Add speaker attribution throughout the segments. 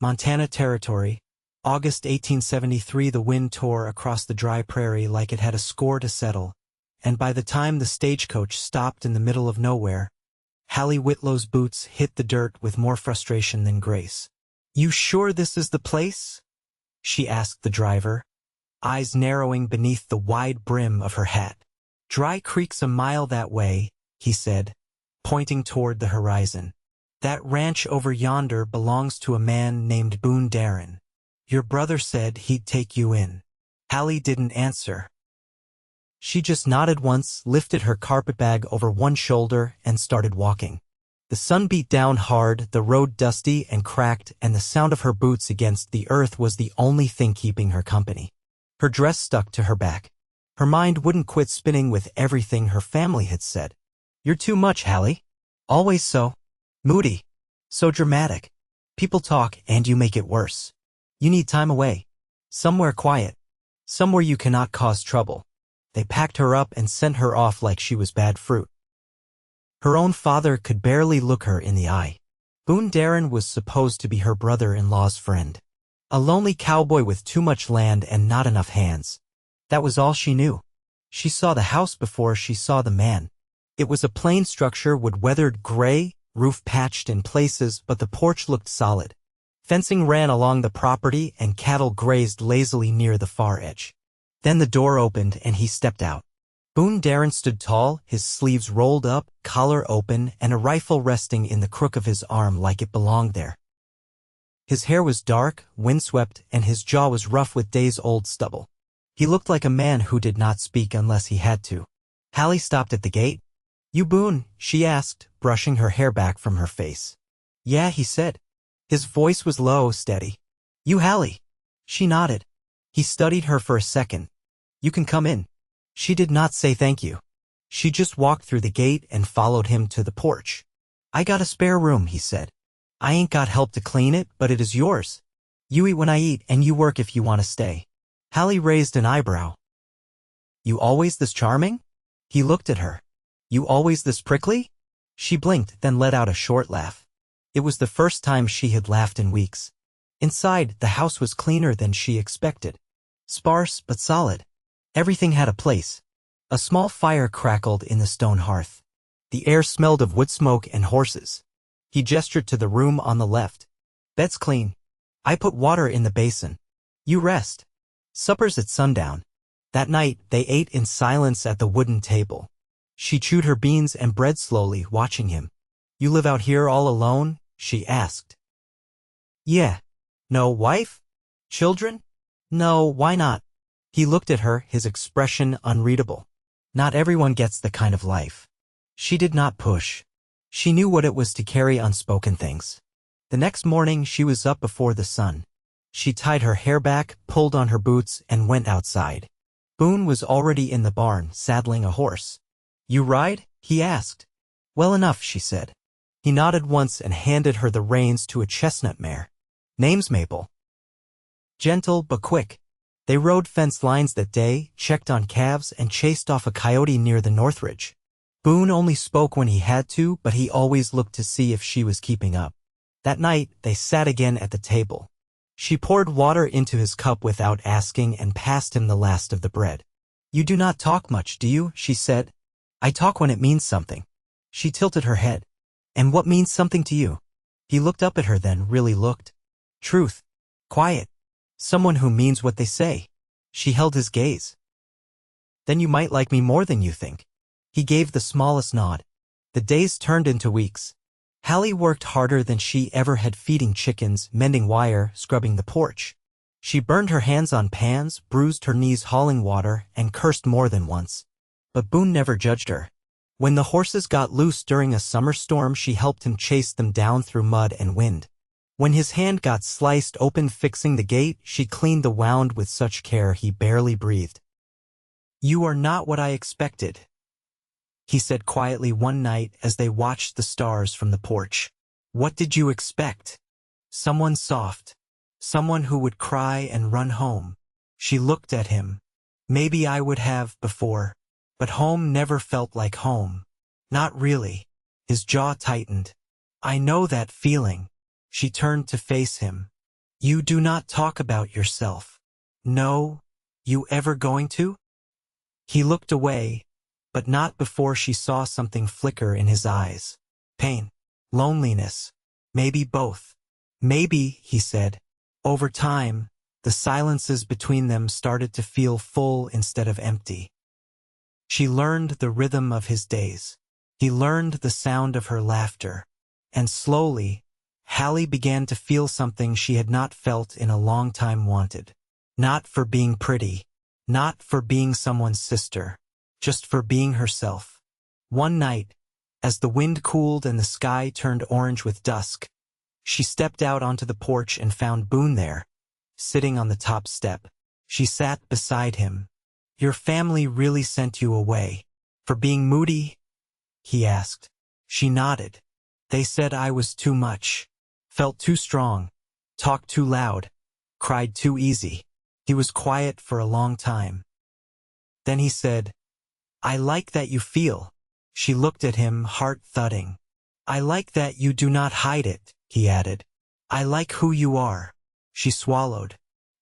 Speaker 1: Montana Territory, August 1873. The wind tore across the dry prairie like it had a score to settle, and by the time the stagecoach stopped in the middle of nowhere, Hallie Whitlow's boots hit the dirt with more frustration than grace. "You sure this is the place?" she asked the driver, eyes narrowing beneath the wide brim of her hat. "Dry Creek's a mile that way," he said, pointing toward the horizon. "That ranch over yonder belongs to a man named Boone Darrin. Your brother said he'd take you in." Hallie didn't answer. She just nodded once, lifted her carpetbag over one shoulder, and started walking. The sun beat down hard, the road dusty and cracked, and the sound of her boots against the earth was the only thing keeping her company. Her dress stuck to her back. Her mind wouldn't quit spinning with everything her family had said. "You're too much, Hallie. Always so. Moody. So dramatic. People talk and you make it worse. You need time away. Somewhere quiet. Somewhere you cannot cause trouble." They packed her up and sent her off like she was bad fruit. Her own father could barely look her in the eye. Boone Darrin was supposed to be her brother-in-law's friend. A lonely cowboy with too much land and not enough hands. That was all she knew. She saw the house before she saw the man. It was a plain structure with weathered gray, roof patched in places, but the porch looked solid. Fencing ran along the property and cattle grazed lazily near the far edge. Then the door opened and he stepped out. Boone Darrin stood tall, his sleeves rolled up, collar open, and a rifle resting in the crook of his arm like it belonged there. His hair was dark, windswept, and his jaw was rough with days-old stubble. He looked like a man who did not speak unless he had to. Hallie stopped at the gate. "You Boone?" she asked, brushing her hair back from her face. "Yeah," he said. His voice was low, steady. "You Hallie?" She nodded. He studied her for a second. "You can come in." She did not say thank you. She just walked through the gate and followed him to the porch. "I got a spare room," he said. "I ain't got help to clean it, but it is yours. You eat when I eat, and you work if you want to stay." Hallie raised an eyebrow. "You always this charming?" He looked at her. "You always this prickly?" She blinked, then let out a short laugh. It was the first time she had laughed in weeks. Inside, the house was cleaner than she expected. Sparse, but solid. Everything had a place. A small fire crackled in the stone hearth. The air smelled of wood smoke and horses. He gestured to the room on the left. "Bed's clean. I put water in the basin. You rest. Supper's at sundown." That night, they ate in silence at the wooden table. She chewed her beans and bread slowly, watching him. "You live out here all alone?" she asked. "Yeah." "No wife? Children?" "No, why not?" He looked at her, his expression unreadable. Not everyone gets the kind of life. She did not push. She knew what it was to carry unspoken things. The next morning, she was up before the sun. She tied her hair back, pulled on her boots, and went outside. Boone was already in the barn, saddling a horse. "You ride?" he asked. "Well enough," she said. He nodded once and handed her the reins to a chestnut mare. "Name's Maple." Gentle but quick. They rode fence lines that day, checked on calves, and chased off a coyote near the Northridge. Boone only spoke when he had to, but he always looked to see if she was keeping up. That night, they sat again at the table. She poured water into his cup without asking and passed him the last of the bread. "You do not talk much, do you?" she said. "I talk when it means something." She tilted her head. "And what means something to you?" He looked up at her, then really looked. "Truth. Quiet. Someone who means what they say." She held his gaze. "Then you might like me more than you think." He gave the smallest nod. The days turned into weeks. Hallie worked harder than she ever had, feeding chickens, mending wire, scrubbing the porch. She burned her hands on pans, bruised her knees hauling water, and cursed more than once. But Boone never judged her. When the horses got loose during a summer storm, she helped him chase them down through mud and wind. When his hand got sliced open fixing the gate, she cleaned the wound with such care he barely breathed. "You are not what I expected," he said quietly one night as they watched the stars from the porch. "What did you expect? Someone soft. Someone who would cry and run home." She looked at him. "Maybe I would have before, but home never felt like home. Not really." His jaw tightened. "I know that feeling." She turned to face him. You do not talk about yourself. No, you ever going to? He looked away, but not before she saw something flicker in his eyes. Pain. Loneliness. Maybe both. Maybe, he said. Over time, the silences between them started to feel full instead of empty. She learned the rhythm of his days. He learned the sound of her laughter. And slowly, Hallie began to feel something she had not felt in a long time wanted. Not for being pretty. Not for being someone's sister. Just for being herself. One night, as the wind cooled and the sky turned orange with dusk, she stepped out onto the porch and found Boone there, sitting on the top step. She sat beside him. Your family really sent you away. For being moody? He asked. She nodded. They said I was too much. Felt too strong. Talked too loud. Cried too easy. He was quiet for a long time. Then he said, I like that you feel. She looked at him, heart thudding. I like that you do not hide it, he added. I like who you are. She swallowed.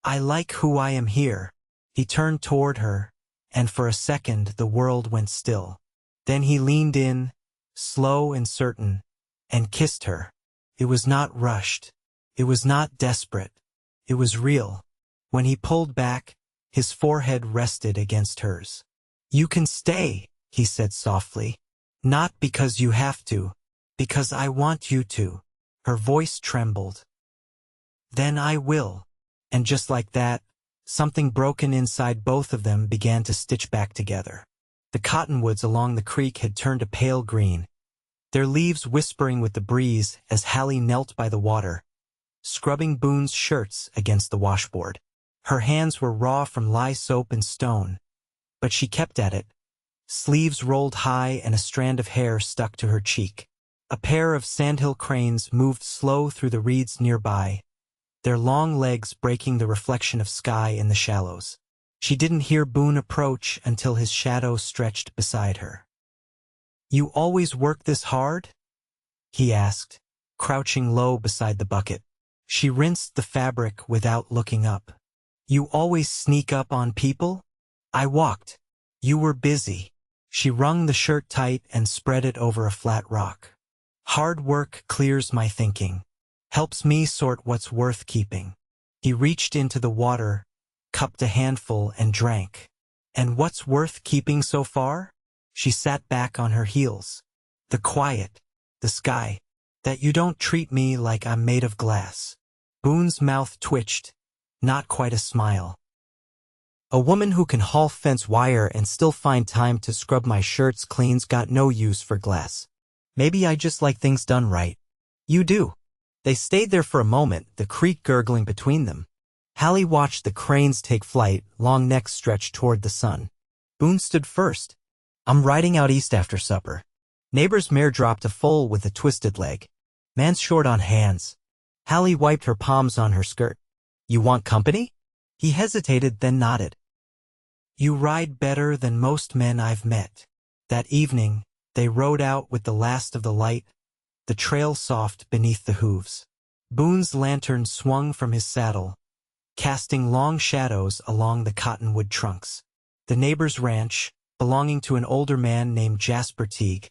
Speaker 1: I like who I am here. He turned toward her, and for a second the world went still. Then he leaned in, slow and certain, and kissed her. It was not rushed. It was not desperate. It was real. When he pulled back, his forehead rested against hers. You can stay, he said softly. Not because you have to, because I want you to. Her voice trembled. Then I will. And just like that, something broken inside both of them began to stitch back together. The cottonwoods along the creek had turned a pale green, their leaves whispering with the breeze as Hallie knelt by the water, scrubbing Boone's shirts against the washboard. Her hands were raw from lye soap and stone, but she kept at it. Sleeves rolled high and a strand of hair stuck to her cheek. A pair of sandhill cranes moved slow through the reeds nearby, their long legs breaking the reflection of sky in the shallows. She didn't hear Boone approach until his shadow stretched beside her. You always work this hard? He asked, crouching low beside the bucket. She rinsed the fabric without looking up. You always sneak up on people? I walked. You were busy. She wrung the shirt tight and spread it over a flat rock. Hard work clears my thinking. Helps me sort what's worth keeping. He reached into the water, cupped a handful and drank. And what's worth keeping so far? She sat back on her heels. The quiet, the sky, that you don't treat me like I'm made of glass. Boone's mouth twitched, not quite a smile. A woman who can haul fence wire and still find time to scrub my shirts clean's got no use for glass. Maybe I just like things done right. You do. They stayed there for a moment, the creek gurgling between them. Hallie watched the cranes take flight, long necks stretched toward the sun. Boone stood first. I'm riding out east after supper. Neighbor's mare dropped a foal with a twisted leg. Man's short on hands. Hallie wiped her palms on her skirt. You want company? He hesitated, then nodded. You ride better than most men I've met. That evening, they rode out with the last of the light, the trail soft beneath the hooves. Boone's lantern swung from his saddle, casting long shadows along the cottonwood trunks. The neighbor's ranch, belonging to an older man named Jasper Teague,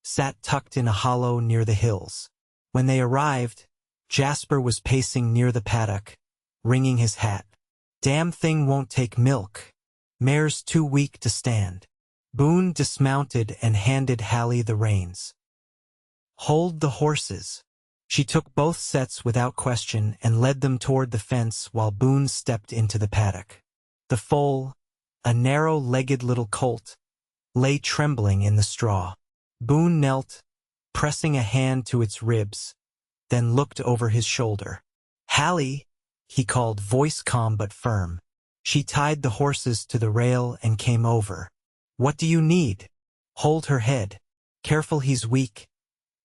Speaker 1: sat tucked in a hollow near the hills. When they arrived, Jasper was pacing near the paddock, wringing his hat. Damn thing won't take milk. Mare's too weak to stand. Boone dismounted and handed Hallie the reins. Hold the horses. She took both sets without question and led them toward the fence while Boone stepped into the paddock. The foal, a narrow-legged little colt, lay trembling in the straw. Boone knelt, pressing a hand to its ribs, then looked over his shoulder. Hallie, he called, voice calm but firm. She tied the horses to the rail and came over. What do you need? Hold her head. Careful, he's weak,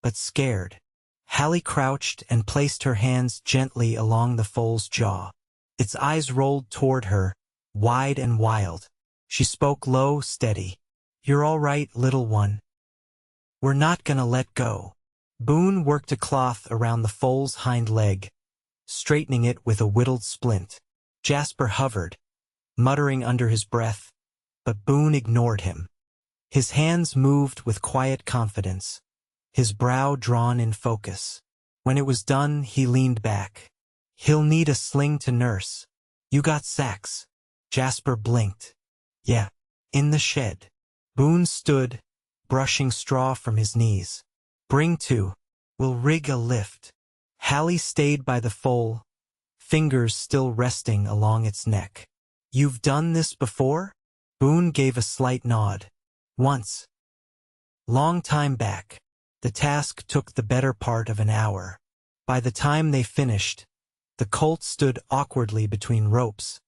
Speaker 1: but scared. Hallie crouched and placed her hands gently along the foal's jaw. Its eyes rolled toward her, wide and wild. She spoke low, steady. You're all right, little one. We're not gonna let go. Boone worked a cloth around the foal's hind leg, straightening it with a whittled splint. Jasper hovered, muttering under his breath, but Boone ignored him. His hands moved with quiet confidence, his brow drawn in focus. When it was done, he leaned back. "He'll need a sling to nurse. You got sacks?" Jasper blinked. "Yeah, in the shed." Boone stood, brushing straw from his knees. "Bring two. We'll rig a lift." Hallie stayed by the foal, fingers still resting along its neck. "You've done this before?" Boone gave a slight nod. "Once. Long time back." The task took the better part of an hour. By the time they finished, the colt stood awkwardly between ropes,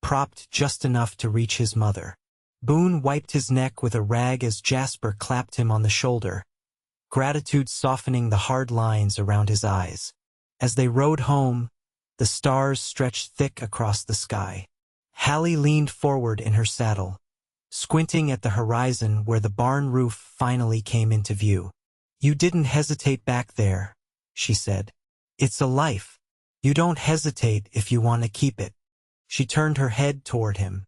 Speaker 1: propped just enough to reach his mother. Boone wiped his neck with a rag as Jasper clapped him on the shoulder, gratitude softening the hard lines around his eyes. As they rode home, the stars stretched thick across the sky. Hallie leaned forward in her saddle, squinting at the horizon where the barn roof finally came into view. "You didn't hesitate back there," she said. "It's a life. You don't hesitate if you want to keep it." She turned her head toward him.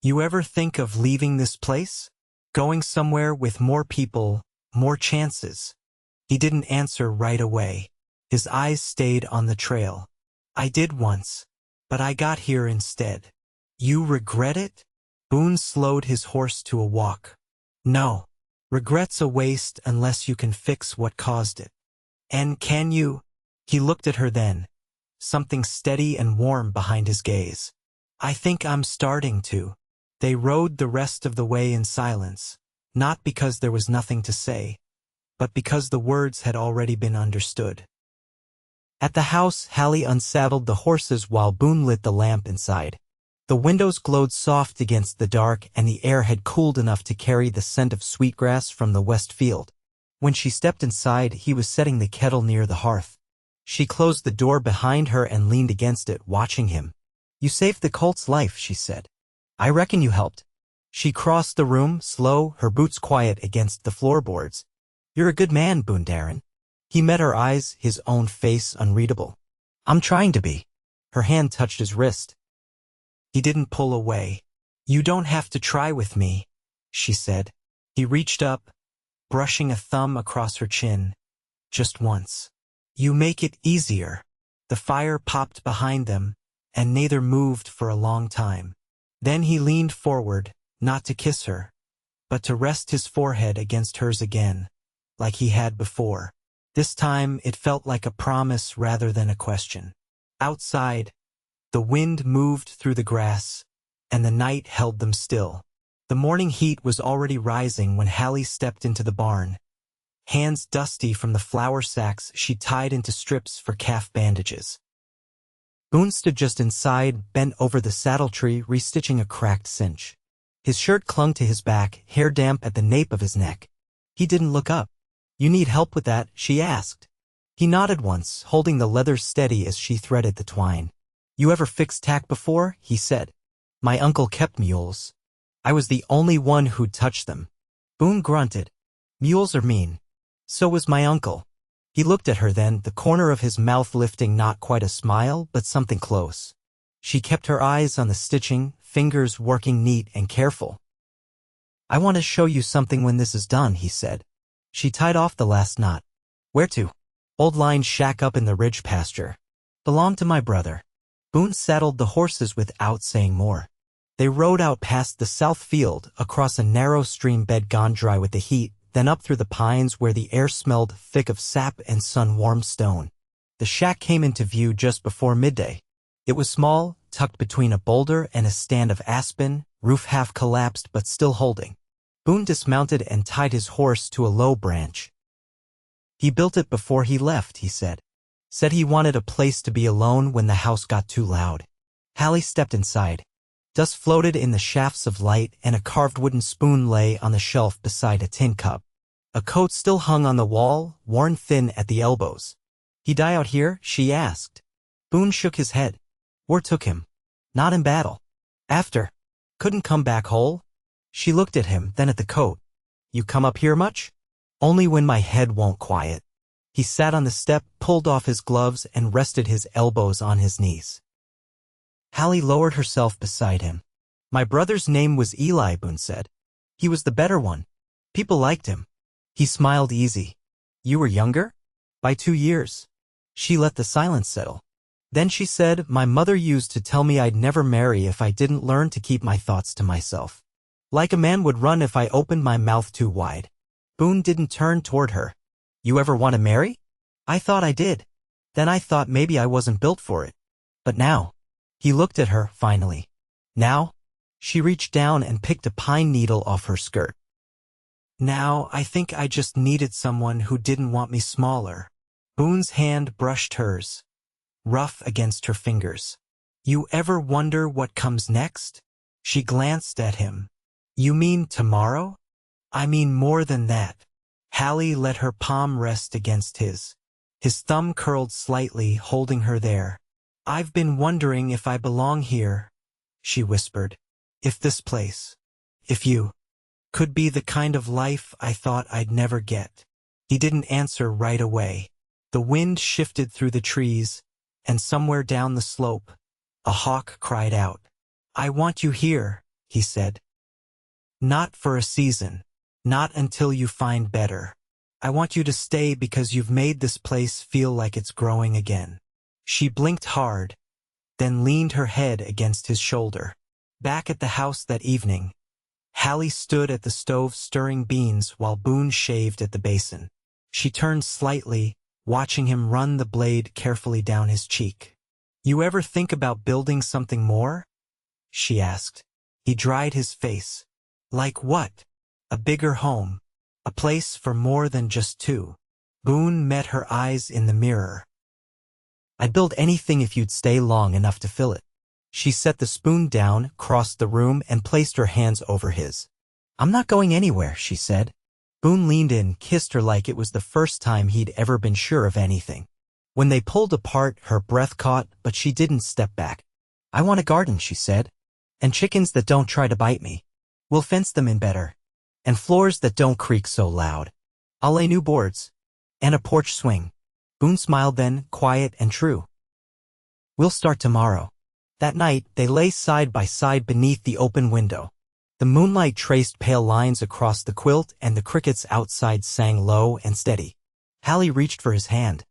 Speaker 1: "You ever think of leaving this place? Going somewhere with more people, more chances?" He didn't answer right away. His eyes stayed on the trail. "I did once, but I got here instead." "You regret it?" Boone slowed his horse to a walk. "No. Regret's a waste unless you can fix what caused it." "And can you?" He looked at her then, something steady and warm behind his gaze. "I think I'm starting to." They rode the rest of the way in silence, not because there was nothing to say, but because the words had already been understood. At the house, Hallie unsaddled the horses while Boone lit the lamp inside. The windows glowed soft against the dark, and the air had cooled enough to carry the scent of sweetgrass from the west field. When she stepped inside, he was setting the kettle near the hearth. She closed the door behind her and leaned against it, watching him. "You saved the colt's life," she said. "I reckon you helped." She crossed the room, slow, her boots quiet against the floorboards. "You're a good man, Boone Darrin." He met her eyes, his own face unreadable. "I'm trying to be." Her hand touched his wrist. He didn't pull away. "You don't have to try with me," she said. He reached up, brushing a thumb across her chin. "Just once. You make it easier." The fire popped behind them, and neither moved for a long time. Then he leaned forward, not to kiss her, but to rest his forehead against hers again, like he had before. This time it felt like a promise rather than a question. Outside, the wind moved through the grass, and the night held them still. The morning heat was already rising when Hallie stepped into the barn, hands dusty from the flour sacks she tied into strips for calf bandages. Boone stood just inside, bent over the saddle tree, restitching a cracked cinch. His shirt clung to his back, hair damp at the nape of his neck. He didn't look up. "You need help with that?" she asked. He nodded once, holding the leather steady as she threaded the twine. "You ever fixed tack before?" he said. "My uncle kept mules. I was the only one who'd touch them." Boone grunted. "Mules are mean. So was my uncle." He looked at her then, the corner of his mouth lifting, not quite a smile, but something close. She kept her eyes on the stitching, fingers working neat and careful. "I want to show you something when this is done," he said. She tied off the last knot. "Where to?" "Old line shack up in the ridge pasture. Belonged to my brother." Boone saddled the horses without saying more. They rode out past the south field, across a narrow stream bed gone dry with the heat, then up through the pines where the air smelled thick of sap and sun-warmed stone. The shack came into view just before midday. It was small, tucked between a boulder and a stand of aspen, roof half collapsed but still holding. Boone dismounted and tied his horse to a low branch. "He built it before he left," he said. "Said he wanted a place to be alone when the house got too loud." Hallie stepped inside. Dust floated in the shafts of light, and a carved wooden spoon lay on the shelf beside a tin cup. A coat still hung on the wall, worn thin at the elbows. "He die out here?" she asked. Boone shook his head. "War took him. Not in battle. After. Couldn't come back whole." She looked at him, then at the coat. "You come up here much?" "Only when my head won't quiet." He sat on the step, pulled off his gloves, and rested his elbows on his knees. Hallie lowered herself beside him. My brother's name was Eli, Boone said. He was the better one. People liked him. He smiled easy. You were younger? By 2 years. She let the silence settle. Then she said, my mother used to tell me I'd never marry if I didn't learn to keep my thoughts to myself. Like a man would run if I opened my mouth too wide. Boone didn't turn toward her. You ever want to marry? I thought I did. Then I thought maybe I wasn't built for it. But now. He looked at her, finally. Now? She reached down and picked a pine needle off her skirt. Now, I think I just needed someone who didn't want me smaller. Boone's hand brushed hers, rough against her fingers. You ever wonder what comes next? She glanced at him. You mean tomorrow? I mean more than that. Hallie let her palm rest against his. His thumb curled slightly, holding her there. I've been wondering if I belong here, she whispered. If this place, if you, could be the kind of life I thought I'd never get. He didn't answer right away. The wind shifted through the trees, and somewhere down the slope, a hawk cried out. I want you here, he said. Not for a season. Not until you find better. I want you to stay because you've made this place feel like it's growing again. She blinked hard, then leaned her head against his shoulder. Back at the house that evening, Hallie stood at the stove stirring beans while Boone shaved at the basin. She turned slightly, watching him run the blade carefully down his cheek. You ever think about building something more? She asked. He dried his face. Like what? A bigger home. A place for more than just two. Boone met her eyes in the mirror. I'd build anything if you'd stay long enough to fill it. She set the spoon down, crossed the room, and placed her hands over his. I'm not going anywhere, she said. Boone leaned in, kissed her like it was the first time he'd ever been sure of anything. When they pulled apart, her breath caught, but she didn't step back. I want a garden, she said. And chickens that don't try to bite me. We'll fence them in better. And floors that don't creak so loud. I'll lay new boards. And a porch swing. Boone smiled then, quiet and true. We'll start tomorrow. That night, they lay side by side beneath the open window. The moonlight traced pale lines across the quilt, and the crickets outside sang low and steady. Hallie reached for his hand.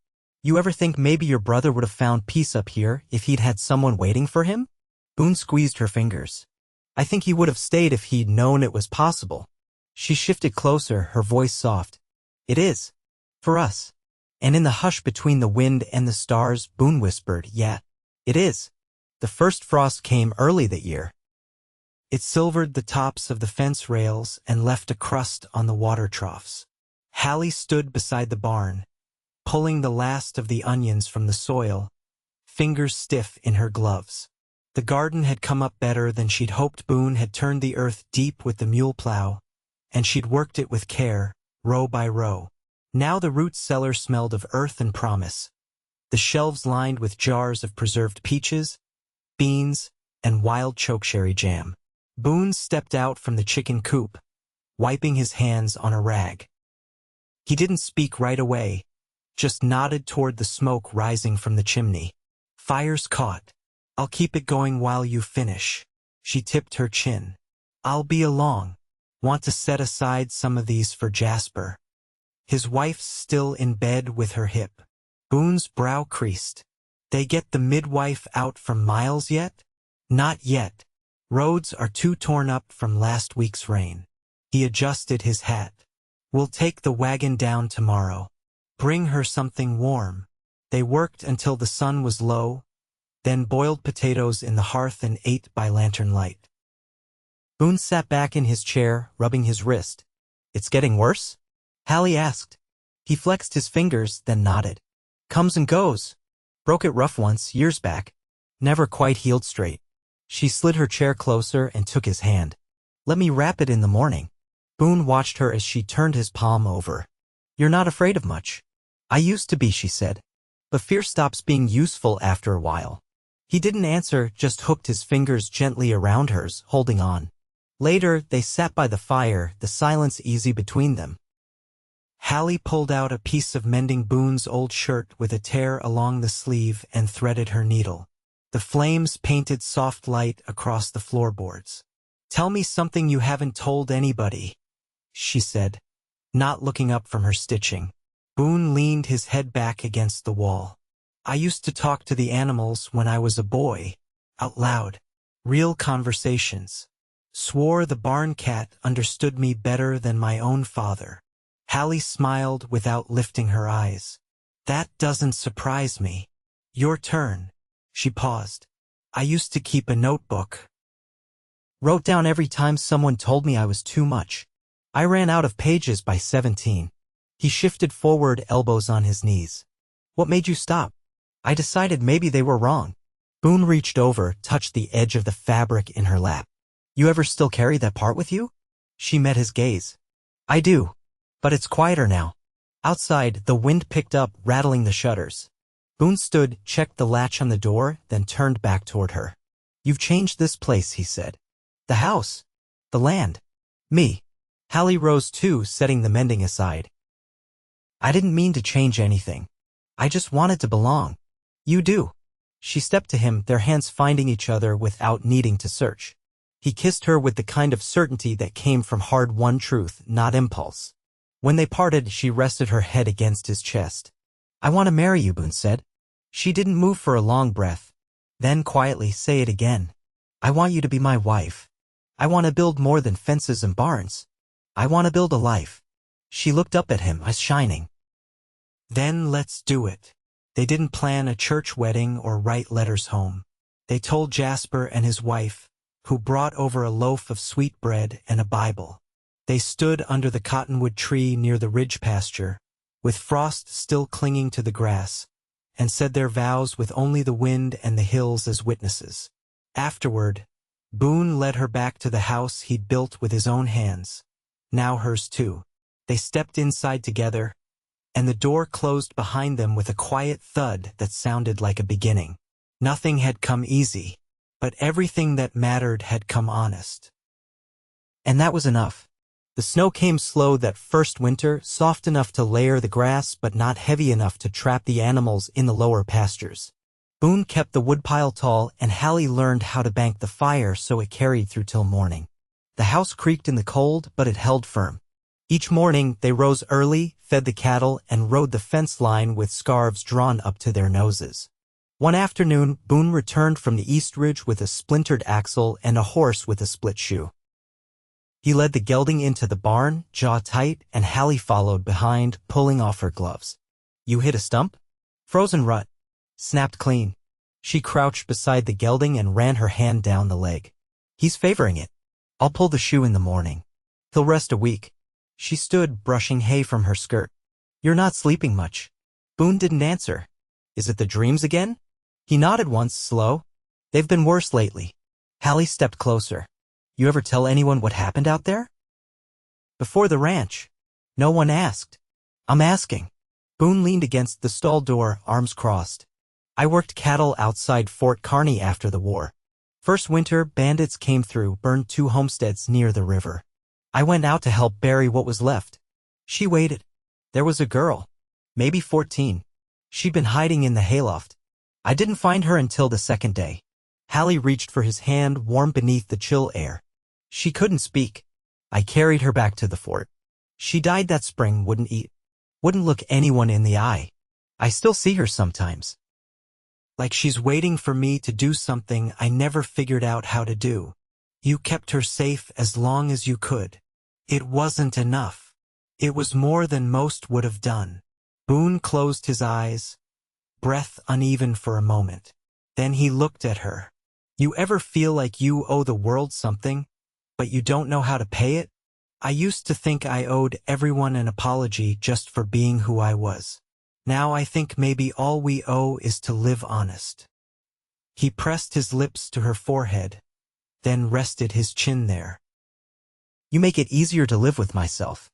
Speaker 1: You ever think maybe your brother would have found peace up here if he'd had someone waiting for him? Boone squeezed her fingers. I think he would have stayed if he'd known it was possible. She shifted closer, her voice soft. It is. For us. And in the hush between the wind and the stars, Boone whispered, yeah, it is. The first frost came early that year. It silvered the tops of the fence rails and left a crust on the water troughs. Hallie stood beside the barn, pulling the last of the onions from the soil, fingers stiff in her gloves. The garden had come up better than she'd hoped. Boone had turned the earth deep with the mule plow, and she'd worked it with care, row by row. Now the root cellar smelled of earth and promise. The shelves lined with jars of preserved peaches, beans, and wild chokecherry jam. Boone stepped out from the chicken coop, wiping his hands on a rag. He didn't speak right away, just nodded toward the smoke rising from the chimney. Fire's caught. I'll keep it going while you finish. She tipped her chin. I'll be along. Want to set aside some of these for Jasper. His wife's still in bed with her hip. Boone's brow creased. They get the midwife out from Miles yet? Not yet. Roads are too torn up from last week's rain. He adjusted his hat. We'll take the wagon down tomorrow. Bring her something warm. They worked until the sun was low, then boiled potatoes in the hearth and ate by lantern light. Boone sat back in his chair, rubbing his wrist. It's getting worse? Hallie asked. He flexed his fingers, then nodded. Comes and goes. Broke it rough once, years back. Never quite healed straight. She slid her chair closer and took his hand. Let me wrap it in the morning. Boone watched her as she turned his palm over. You're not afraid of much. I used to be, she said. But fear stops being useful after a while. He didn't answer, just hooked his fingers gently around hers, holding on. Later, they sat by the fire, the silence easy between them. Hallie pulled out a piece of mending Boone's old shirt with a tear along the sleeve and threaded her needle. The flames painted soft light across the floorboards. "Tell me something you haven't told anybody," she said, not looking up from her stitching. Boone leaned his head back against the wall. "I used to talk to the animals when I was a boy, out loud. Real conversations. Swore the barn cat understood me better than my own father." Hallie smiled without lifting her eyes. "That doesn't surprise me. Your turn." She paused. "I used to keep a notebook. Wrote down every time someone told me I was too much. I ran out of pages by 17. He shifted forward, elbows on his knees. "What made you stop?" "I decided maybe they were wrong." Boone reached over, touched the edge of the fabric in her lap. "You ever still carry that part with you?" She met his gaze. "I do. But it's quieter now." Outside, the wind picked up, rattling the shutters. Boone stood, checked the latch on the door, then turned back toward her. "You've changed this place," he said. "The house. The land. Me." Hallie rose too, setting the mending aside. "I didn't mean to change anything. I just wanted to belong." "You do." She stepped to him, their hands finding each other without needing to search. He kissed her with the kind of certainty that came from hard-won truth, not impulse. When they parted, she rested her head against his chest. "I want to marry you," Boone said. She didn't move for a long breath. Then quietly, "Say it again. I want you to be my wife. I want to build more than fences and barns. I want to build a life." She looked up at him, eyes shining. "Then let's do it." They didn't plan a church wedding or write letters home. They told Jasper and his wife, who brought over a loaf of sweet bread and a Bible. They stood under the cottonwood tree near the ridge pasture, with frost still clinging to the grass, and said their vows with only the wind and the hills as witnesses. Afterward, Boone led her back to the house he'd built with his own hands, now hers too. They stepped inside together, and the door closed behind them with a quiet thud that sounded like a beginning. Nothing had come easy, but everything that mattered had come honest. And that was enough. The snow came slow that first winter, soft enough to layer the grass but not heavy enough to trap the animals in the lower pastures. Boone kept the woodpile tall, and Hallie learned how to bank the fire so it carried through till morning. The house creaked in the cold, but it held firm. Each morning they rose early, fed the cattle, and rode the fence line with scarves drawn up to their noses. One afternoon, Boone returned from the East Ridge with a splintered axle and a horse with a split shoe. He led the gelding into the barn, jaw tight, and Hallie followed behind, pulling off her gloves. "You hit a stump?" "Frozen rut. Snapped clean." She crouched beside the gelding and ran her hand down the leg. "He's favoring it. I'll pull the shoe in the morning. He'll rest a week." She stood, brushing hay from her skirt. "You're not sleeping much." Boone didn't answer. "Is it the dreams again?" He nodded once, slow. "They've been worse lately." Hallie stepped closer. "You ever tell anyone what happened out there?" "Before the ranch. No one asked." "I'm asking." Boone leaned against the stall door, arms crossed. "I worked cattle outside Fort Kearny after the war. First winter, bandits came through, burned 2 homesteads near the river. I went out to help bury what was left." She waited. "There was a girl, maybe 14. She'd been hiding in the hayloft. I didn't find her until the second day." Hallie reached for his hand, warm beneath the chill air. She couldn't speak. "I carried her back to the fort. She died that spring, wouldn't eat. Wouldn't look anyone in the eye. I still see her sometimes. Like she's waiting for me to do something I never figured out how to do. You kept her safe as long as you could. It wasn't enough. It was more than most would have done." Boone closed his eyes, breath uneven for a moment. Then he looked at her. "You ever feel like you owe the world something, but you don't know how to pay it? I used to think I owed everyone an apology just for being who I was. Now I think maybe all we owe is to live honest." He pressed his lips to her forehead, then rested his chin there. "You make it easier to live with myself."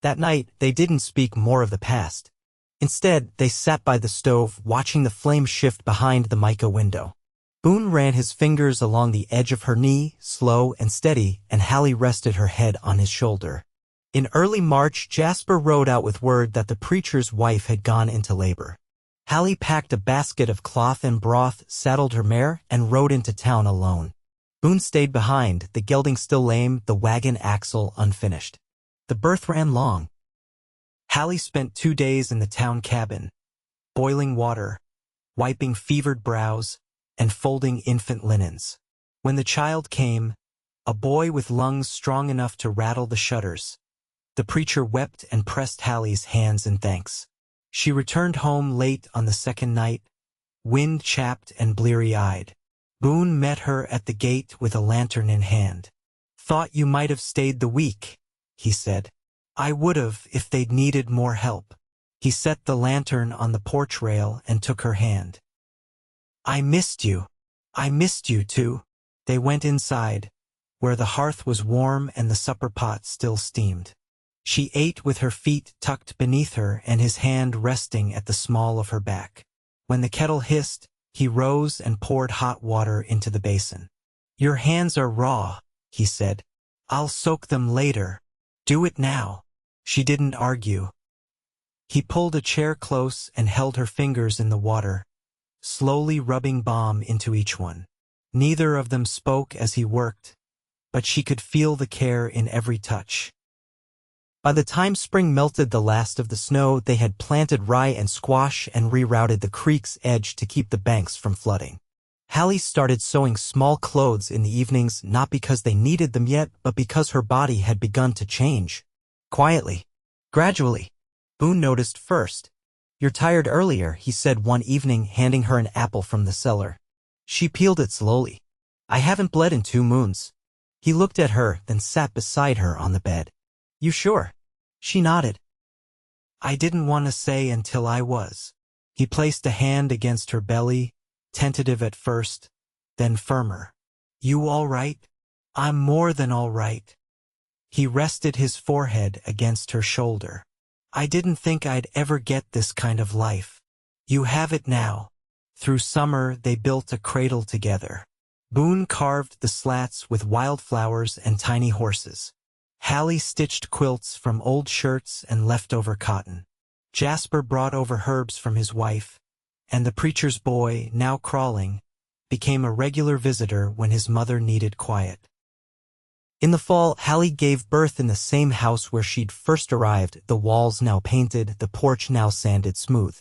Speaker 1: That night, they didn't speak more of the past. Instead, they sat by the stove, watching the flame shift behind the mica window. Boone ran his fingers along the edge of her knee, slow and steady, and Hallie rested her head on his shoulder. In early March, Jasper rode out with word that the preacher's wife had gone into labor. Hallie packed a basket of cloth and broth, saddled her mare, and rode into town alone. Boone stayed behind, the gelding still lame, the wagon axle unfinished. The birth ran long. Hallie spent 2 days in the town cabin, boiling water, wiping fevered brows, and folding infant linens. When the child came, a boy with lungs strong enough to rattle the shutters, the preacher wept and pressed Hallie's hands in thanks. She returned home late on the second night, wind-chapped and bleary-eyed. Boone met her at the gate with a lantern in hand. "Thought you might have stayed the week," he said. "I would've if they'd needed more help." He set the lantern on the porch rail and took her hand. "I missed you. I missed you, too." They went inside, where the hearth was warm and the supper pot still steamed. She ate with her feet tucked beneath her and his hand resting at the small of her back. When the kettle hissed, he rose and poured hot water into the basin. "Your hands are raw," he said. "I'll soak them later. Do it now." She didn't argue. He pulled a chair close and held her fingers in the water, slowly rubbing balm into each one. Neither of them spoke as he worked, but she could feel the care in every touch. By the time spring melted the last of the snow, they had planted rye and squash and rerouted the creek's edge to keep the banks from flooding. Hallie started sewing small clothes in the evenings, not because they needed them yet, but because her body had begun to change. Quietly. Gradually. Boone noticed first. "You're tired earlier," he said one evening, handing her an apple from the cellar. She peeled it slowly. "I haven't bled in 2 moons. He looked at her, then sat beside her on the bed. "You sure?" She nodded. "I didn't want to say until I was." He placed a hand against her belly, tentative at first, then firmer. "You all right?" "I'm more than all right." He rested his forehead against her shoulder. "I didn't think I'd ever get this kind of life. You have it now." Through summer, they built a cradle together. Boone carved the slats with wildflowers and tiny horses. Hallie stitched quilts from old shirts and leftover cotton. Jasper brought over herbs from his wife, and the preacher's boy, now crawling, became a regular visitor when his mother needed quiet. In the fall, Hallie gave birth in the same house where she'd first arrived, the walls now painted, the porch now sanded smooth.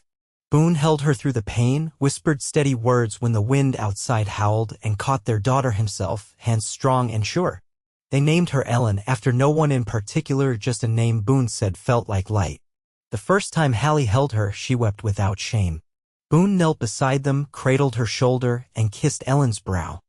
Speaker 1: Boone held her through the pain, whispered steady words when the wind outside howled, and caught their daughter himself, hands strong and sure. They named her Ellen after no one in particular, just a name Boone said felt like light. The first time Hallie held her, she wept without shame. Boone knelt beside them, cradled her shoulder, and kissed Ellen's brow.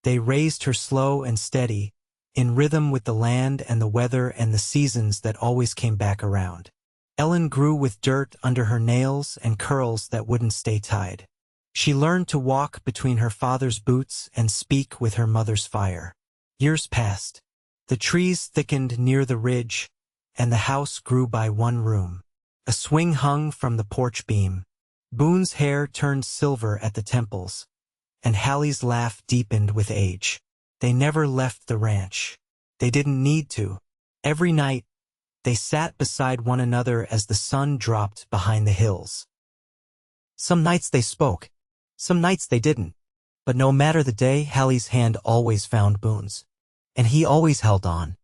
Speaker 1: They raised her slow and steady, in rhythm with the land and the weather and the seasons that always came back around. Ellen grew with dirt under her nails and curls that wouldn't stay tied. She learned to walk between her father's boots and speak with her mother's fire. Years passed. The trees thickened near the ridge, and the house grew by one room. A swing hung from the porch beam. Boone's hair turned silver at the temples, and Hallie's laugh deepened with age. They never left the ranch. They didn't need to. Every night, they sat beside one another as the sun dropped behind the hills. Some nights they spoke. Some nights they didn't. But no matter the day, Hallie's hand always found Boone's. And he always held on.